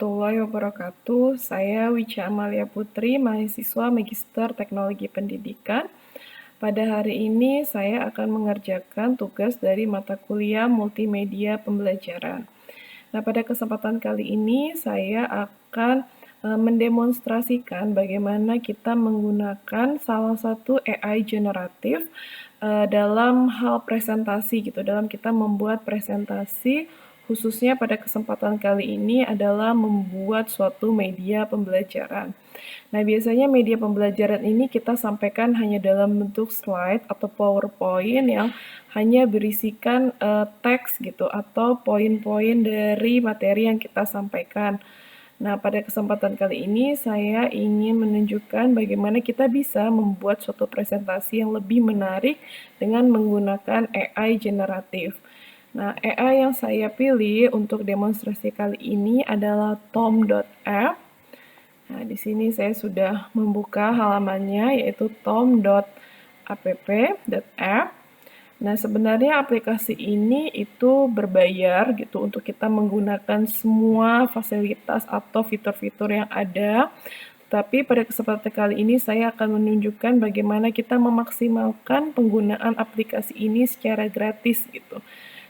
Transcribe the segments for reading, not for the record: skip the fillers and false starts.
Warahmatullahi wabarakatuh. Saya Wica Amalia Putri, mahasiswa Magister Teknologi Pendidikan. Pada hari ini saya akan mengerjakan tugas dari mata kuliah Multimedia Pembelajaran. Nah, pada kesempatan kali ini saya akan mendemonstrasikan bagaimana kita menggunakan salah satu AI generatif dalam hal presentasi gitu, dalam kita membuat presentasi. Khususnya pada kesempatan kali ini adalah membuat suatu media pembelajaran. Nah, biasanya media pembelajaran ini kita sampaikan hanya dalam bentuk slide atau PowerPoint yang hanya berisikan teks gitu atau poin-poin dari materi yang kita sampaikan. Nah, pada kesempatan kali ini saya ingin menunjukkan bagaimana kita bisa membuat suatu presentasi yang lebih menarik dengan menggunakan AI generatif. Nah, AI yang saya pilih untuk demonstrasi kali ini adalah tom.app. Nah, di sini saya sudah membuka halamannya yaitu tom.app.app. Nah, sebenarnya aplikasi ini itu berbayar gitu untuk kita menggunakan semua fasilitas atau fitur-fitur yang ada. Tapi pada kesempatan kali ini saya akan menunjukkan bagaimana kita memaksimalkan penggunaan aplikasi ini secara gratis gitu.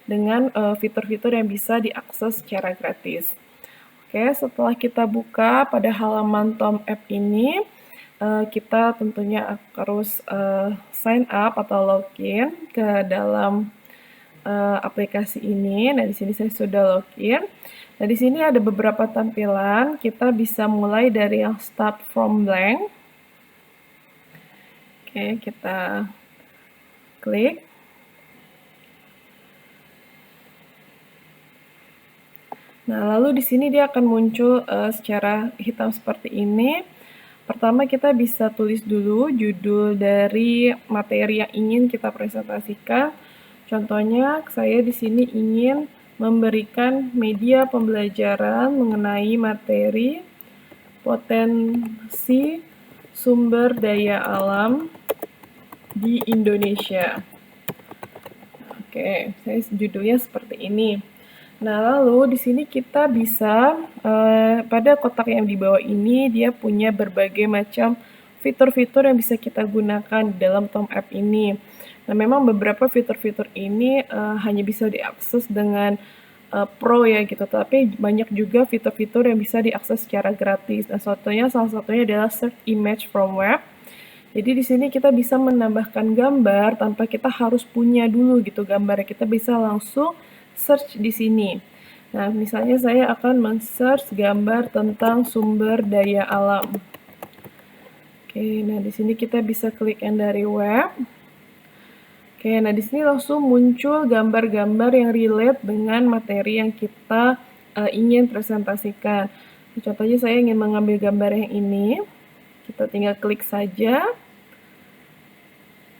Dengan fitur-fitur yang bisa diakses secara gratis. Oke, setelah kita buka pada halaman Tom App ini, kita tentunya harus sign up atau login ke dalam aplikasi ini. Nah, di sini saya sudah login. Nah, di sini ada beberapa tampilan. Kita bisa mulai dari yang start from blank. Oke, kita klik. Nah, lalu di sini dia akan muncul secara hitam seperti ini. Pertama kita bisa tulis dulu judul dari materi yang ingin kita presentasikan. Contohnya saya di sini ingin memberikan media pembelajaran mengenai materi potensi sumber daya alam di Indonesia. Oke, saya judulnya seperti ini. Nah, lalu di sini kita bisa pada kotak yang di bawah ini dia punya berbagai macam fitur-fitur yang bisa kita gunakan di dalam Tom App ini. Nah, memang beberapa fitur-fitur ini hanya bisa diakses dengan Pro ya gitu, tapi banyak juga fitur-fitur yang bisa diakses secara gratis. Nah, salah satunya adalah Search Image from Web. Jadi di sini kita bisa menambahkan gambar tanpa kita harus punya dulu gitu gambarnya. Kita bisa langsung search di sini. Nah, misalnya saya akan men-search gambar tentang sumber daya alam. Oke, nah di sini kita bisa klik yang dari web. Oke, nah di sini langsung muncul gambar-gambar yang relate dengan materi yang kita ingin presentasikan. Contohnya saya ingin mengambil gambar yang ini. Kita tinggal klik saja.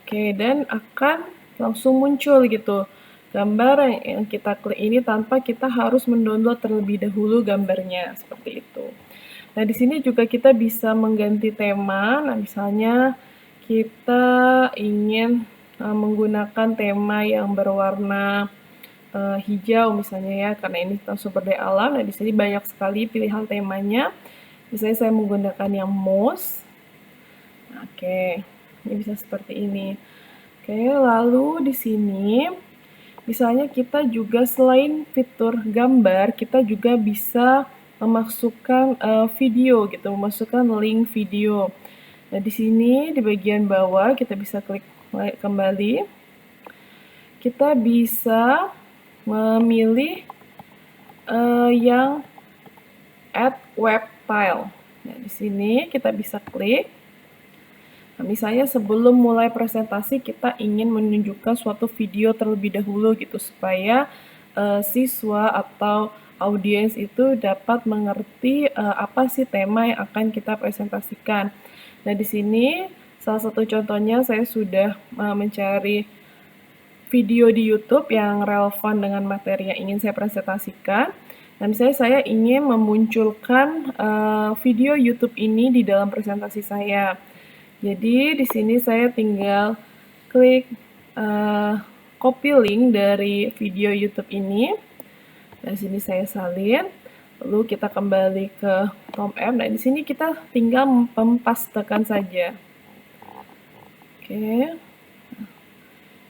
Oke, dan akan langsung muncul gitu gambar yang kita klik ini tanpa kita harus mendownload terlebih dahulu gambarnya, seperti itu. Nah, di sini juga kita bisa mengganti tema. Nah, misalnya kita ingin menggunakan tema yang berwarna hijau misalnya ya, karena ini tentang sumber daya alam. Nah, di sini banyak sekali pilihan temanya. Misalnya saya menggunakan yang moss. Oke, ini bisa seperti ini. Oke, lalu di sini misalnya kita juga selain fitur gambar, kita juga bisa memasukkan video gitu, memasukkan link video. Nah, di sini di bagian bawah kita bisa klik kembali. Kita bisa memilih yang add web tile. Nah, di sini kita bisa klik. Nah, misalnya sebelum mulai presentasi kita ingin menunjukkan suatu video terlebih dahulu gitu supaya siswa atau audiens itu dapat mengerti apa sih tema yang akan kita presentasikan. Nah, di sini salah satu contohnya saya sudah mencari video di YouTube yang relevan dengan materi yang ingin saya presentasikan. Nah, misalnya saya ingin memunculkan video YouTube ini di dalam presentasi saya. Jadi di sini saya tinggal klik copy link dari video YouTube ini. Nah, di sini saya salin. Lalu kita kembali ke Tom M. Nah, di sini kita tinggal mempastekan saja. Oke.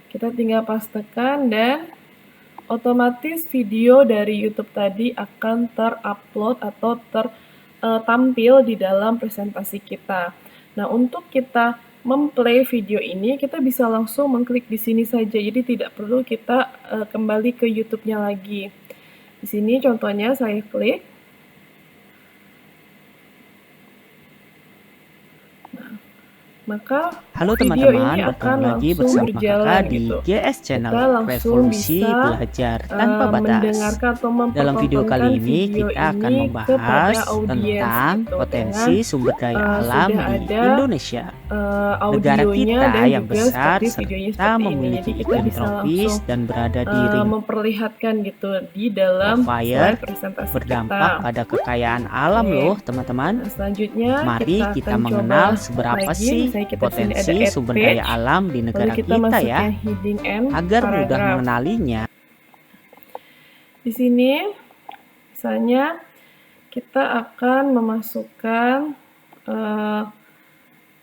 Kita tinggal pastekan dan otomatis video dari YouTube tadi akan terupload atau tampil di dalam presentasi kita. Nah, untuk kita memplay video ini, kita bisa langsung mengklik di sini saja. Jadi tidak perlu kita kembali ke YouTube-nya lagi. Di sini contohnya saya klik. Maka Halo video teman-teman, ini bertemu akan lagi langsung bersama berjalan kakak di gitu. GS Channel Kita langsung Revolusi bisa Belajar Tanpa Batas. mendengarkan atau Dalam video kali mempertontonkan ini video kita akan ini membahas kepada audiens tentang gitu, potensi dengan sumber daya alam sudah di ada Indonesia. Negara audionya kita dan yang juga besar seperti videonya serta seperti ini. memiliki Jadi kita iklim bisa tropis langsung dan berada di ring memperlihatkan gitu di dalam of fire slide presentasi berdampak kita. pada kekayaan alam Oke. loh teman-teman. Nah, selanjutnya Mari kita kita akan mengenal coba seberapa lagi. sih Misalnya kita sini potensi ada add sumber page, daya alam di lalu negara kita kita ya, masukkan heading and agar mudah paragraph. mengenalinya. Di sini misalnya kita akan memasukkan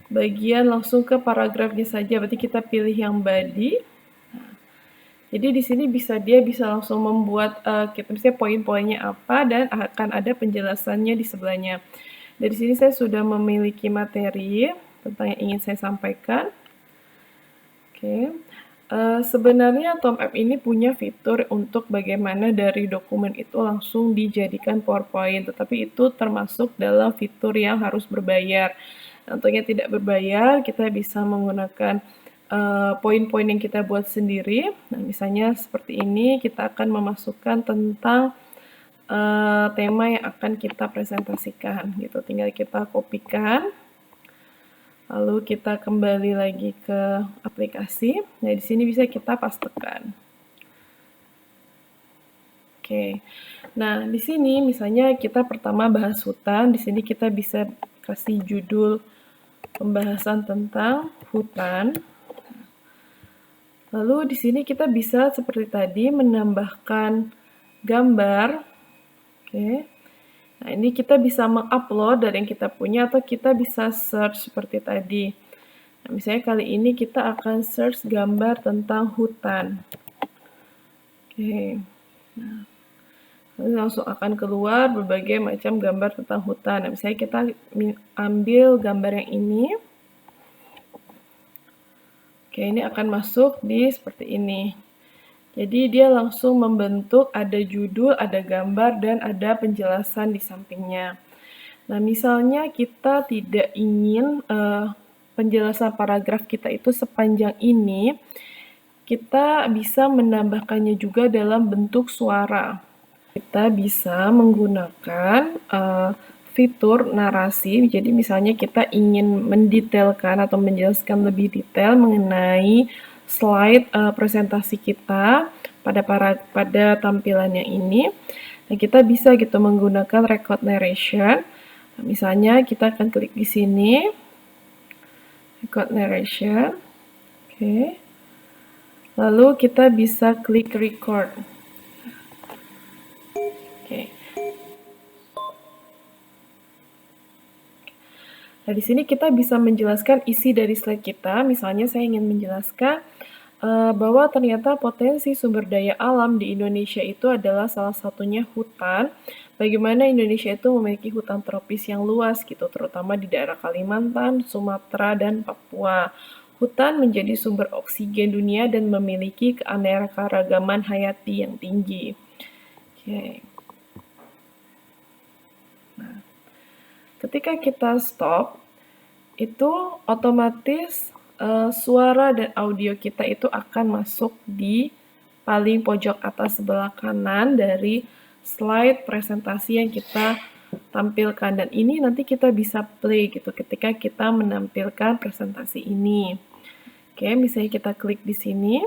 bagian langsung ke paragrafnya saja. Berarti kita pilih yang body. Jadi di sini dia bisa langsung membuat kita misalnya poin-poinnya apa dan akan ada penjelasannya di sebelahnya. Dari sini saya sudah memiliki materi tentang yang ingin saya sampaikan. Oke. Sebenarnya Tom App ini punya fitur untuk bagaimana dari dokumen itu langsung dijadikan PowerPoint, tetapi itu termasuk dalam fitur yang harus berbayar. Untuk yang tidak berbayar, kita bisa menggunakan poin-poin yang kita buat sendiri. Nah, misalnya seperti ini, kita akan memasukkan tentang tema yang akan kita presentasikan gitu. Tinggal kita kopikan. Lalu kita kembali lagi ke aplikasi. Nah, di sini bisa kita pastekan. Oke. Nah, di sini misalnya kita pertama bahas hutan, di sini kita bisa kasih judul pembahasan tentang hutan. Lalu di sini kita bisa seperti tadi menambahkan gambar. Oke. Nah, ini kita bisa mengupload dari yang kita punya atau kita bisa search seperti tadi. Nah, misalnya kali ini kita akan search gambar tentang hutan. Oke. Nah, langsung akan keluar berbagai macam gambar tentang hutan. Nah, misalnya kita ambil gambar yang ini. Oke, ini akan masuk di seperti ini. Jadi dia langsung membentuk ada judul, ada gambar, dan ada penjelasan di sampingnya. Nah, misalnya kita tidak ingin penjelasan paragraf kita itu sepanjang ini, kita bisa menambahkannya juga dalam bentuk suara. Kita bisa menggunakan fitur narasi. Jadi misalnya kita ingin mendetailkan atau menjelaskan lebih detail mengenai slide presentasi kita pada tampilannya ini. Nah, kita bisa gitu menggunakan record narration. Nah, misalnya kita akan klik di sini, record narration. Oke. Lalu kita bisa klik record. Oke. Nah, di sini kita bisa menjelaskan isi dari slide kita. Misalnya saya ingin menjelaskan bahwa ternyata potensi sumber daya alam di Indonesia itu adalah salah satunya hutan. Bagaimana Indonesia itu memiliki hutan tropis yang luas gitu, terutama di daerah Kalimantan, Sumatera, dan Papua. Hutan menjadi sumber oksigen dunia dan memiliki keanekaragaman hayati yang tinggi. Oke. Nah, ketika kita stop, itu otomatis suara dan audio kita itu akan masuk di paling pojok atas sebelah kanan dari slide presentasi yang kita tampilkan. Dan ini nanti kita bisa play gitu ketika kita menampilkan presentasi ini. Oke, misalnya kita klik di sini.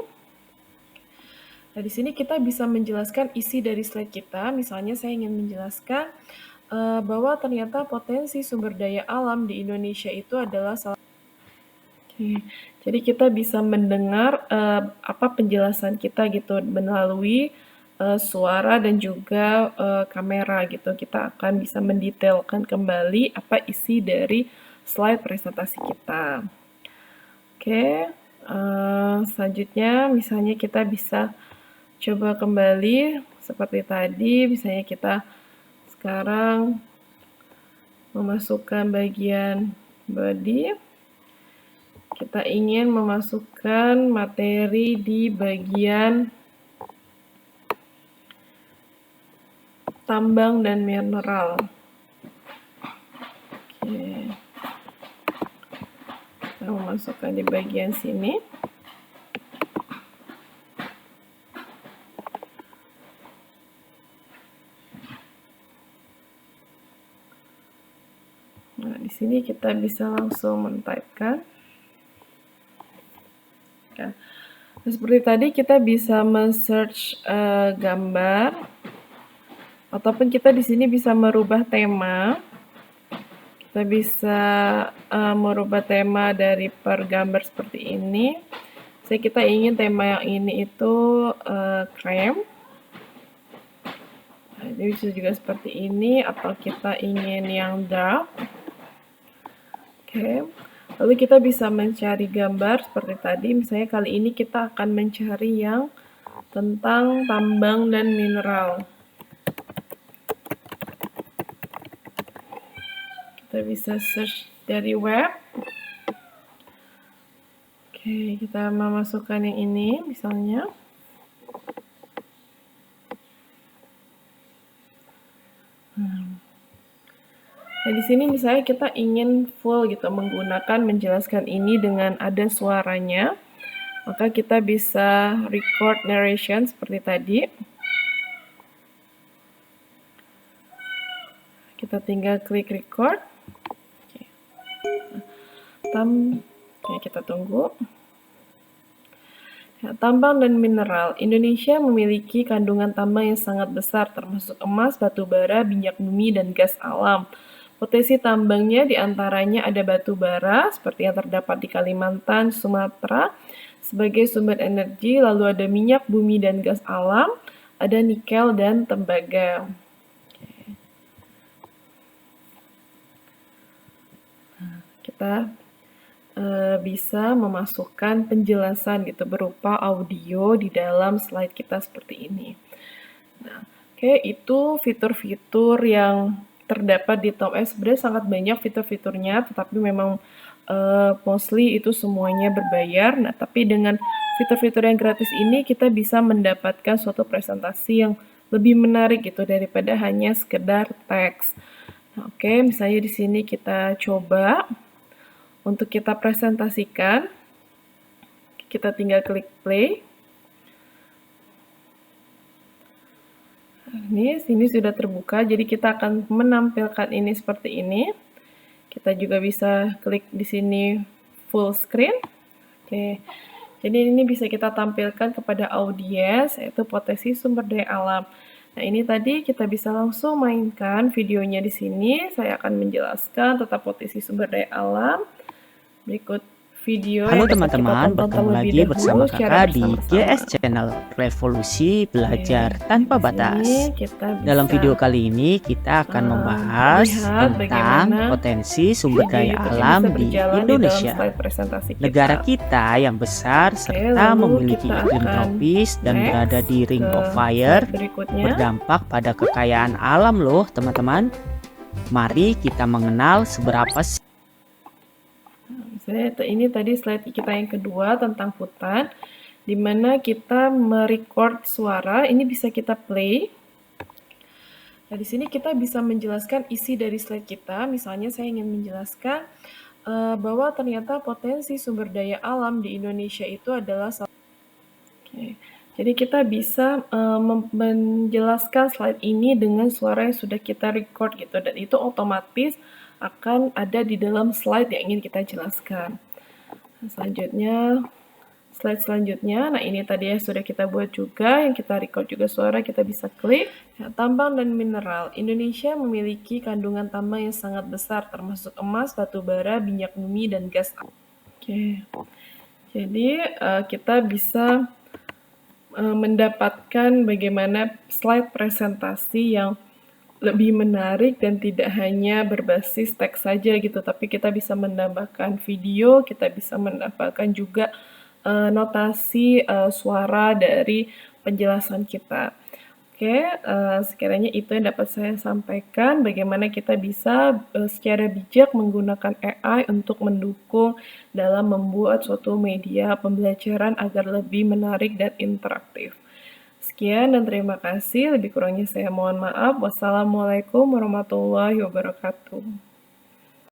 Nah, di sini kita bisa menjelaskan isi dari slide kita. Misalnya saya ingin menjelaskan bahwa ternyata potensi sumber daya alam di Indonesia itu adalah salah. Oke, jadi kita bisa mendengar apa penjelasan kita gitu melalui suara dan juga kamera gitu. Kita akan bisa mendetailkan kembali apa isi dari slide presentasi kita. Oke, selanjutnya misalnya kita bisa coba kembali seperti tadi, misalnya kita sekarang memasukkan bagian body. Kita ingin memasukkan materi di bagian tambang dan mineral. Oke. Kita memasukkan di bagian sini. Nah, di sini kita bisa langsung men-typekan. Ya. Nah, seperti tadi kita bisa men-search gambar, ataupun kita di sini bisa merubah tema. Kita bisa merubah tema dari per gambar seperti ini. Jadi kita ingin tema yang ini itu krem. Nah, ini bisa juga seperti ini, atau kita ingin yang dark. Oke. Lalu kita bisa mencari gambar seperti tadi. Misalnya kali ini kita akan mencari yang tentang tambang dan mineral. Kita bisa search dari web. Oke, kita memasukkan yang ini misalnya. Nah, di sini misalnya kita ingin full gitu menggunakan menjelaskan ini dengan ada suaranya. Maka kita bisa record narration seperti tadi. Kita tinggal klik record. Oke, kita tunggu. Ya, tambang dan mineral. Indonesia memiliki kandungan tambang yang sangat besar, termasuk emas, batu bara, minyak bumi, dan gas alam. Potensi tambangnya diantaranya ada batu bara, seperti yang terdapat di Kalimantan, Sumatera, sebagai sumber energi, lalu ada minyak bumi dan gas alam, ada nikel dan tembaga. Kita bisa memasukkan penjelasan gitu berupa audio di dalam slide kita seperti ini. Nah, oke, itu fitur-fitur yang terdapat di Tom S. Sebenarnya sangat banyak fitur-fiturnya, tetapi memang mostly itu semuanya berbayar. Nah, tapi dengan fitur-fitur yang gratis ini kita bisa mendapatkan suatu presentasi yang lebih menarik gitu daripada hanya sekedar teks. Nah, oke, misalnya di sini kita coba untuk kita presentasikan, kita tinggal klik play. Ini sini sudah terbuka, jadi kita akan menampilkan ini seperti ini. Kita juga bisa klik di sini full screen. Oke. Jadi ini bisa kita tampilkan kepada audiens, yaitu potensi sumber daya alam. Nah, ini tadi kita bisa langsung mainkan videonya di sini. Saya akan menjelaskan tentang potensi sumber daya alam. Berikut video Halo yang dapat kita teman-teman, tonton bertemu terlebih lagi dahulu bersama secara kakak di bersama-sama. GS Channel Revolusi Belajar Tanpa Di Batas. sini kita Dalam bisa video kali ini kita akan membahas lihat tentang bagaimana potensi sumber video daya YouTube ini alam bisa di berjalan di dalam Indonesia, slide presentasi kita. negara kita yang besar serta lalu memiliki kita iklim akan tropis dan next berada di Ring ke of Fire, slide berikutnya. berdampak pada kekayaan alam loh teman-teman. Mari kita mengenal seberapa Misalnya ini tadi slide kita yang kedua tentang hutan, di mana kita merecord suara. Ini bisa kita play. Nah, di sini kita bisa menjelaskan isi dari slide kita. Misalnya saya ingin menjelaskan bahwa ternyata potensi sumber daya alam di Indonesia itu adalah Oke. Jadi kita bisa menjelaskan slide ini dengan suara yang sudah kita record gitu, dan itu otomatis akan ada di dalam slide yang ingin kita jelaskan. Nah, selanjutnya, slide selanjutnya, nah ini tadi yang sudah kita buat juga, yang kita record juga suara, kita bisa klik. Nah, tambang dan mineral. Indonesia memiliki kandungan tambang yang sangat besar, termasuk emas, batu bara, minyak bumi, dan gas. Oke. Jadi kita bisa mendapatkan bagaimana slide presentasi yang lebih menarik dan tidak hanya berbasis teks saja gitu, tapi kita bisa menambahkan video, kita bisa menambahkan juga notasi suara dari penjelasan kita. Oke, sekiranya itu yang dapat saya sampaikan, bagaimana kita bisa secara bijak menggunakan AI untuk mendukung dalam membuat suatu media pembelajaran agar lebih menarik dan interaktif. Sekian dan terima kasih. Lebih kurangnya saya mohon maaf. Wassalamualaikum warahmatullahi wabarakatuh.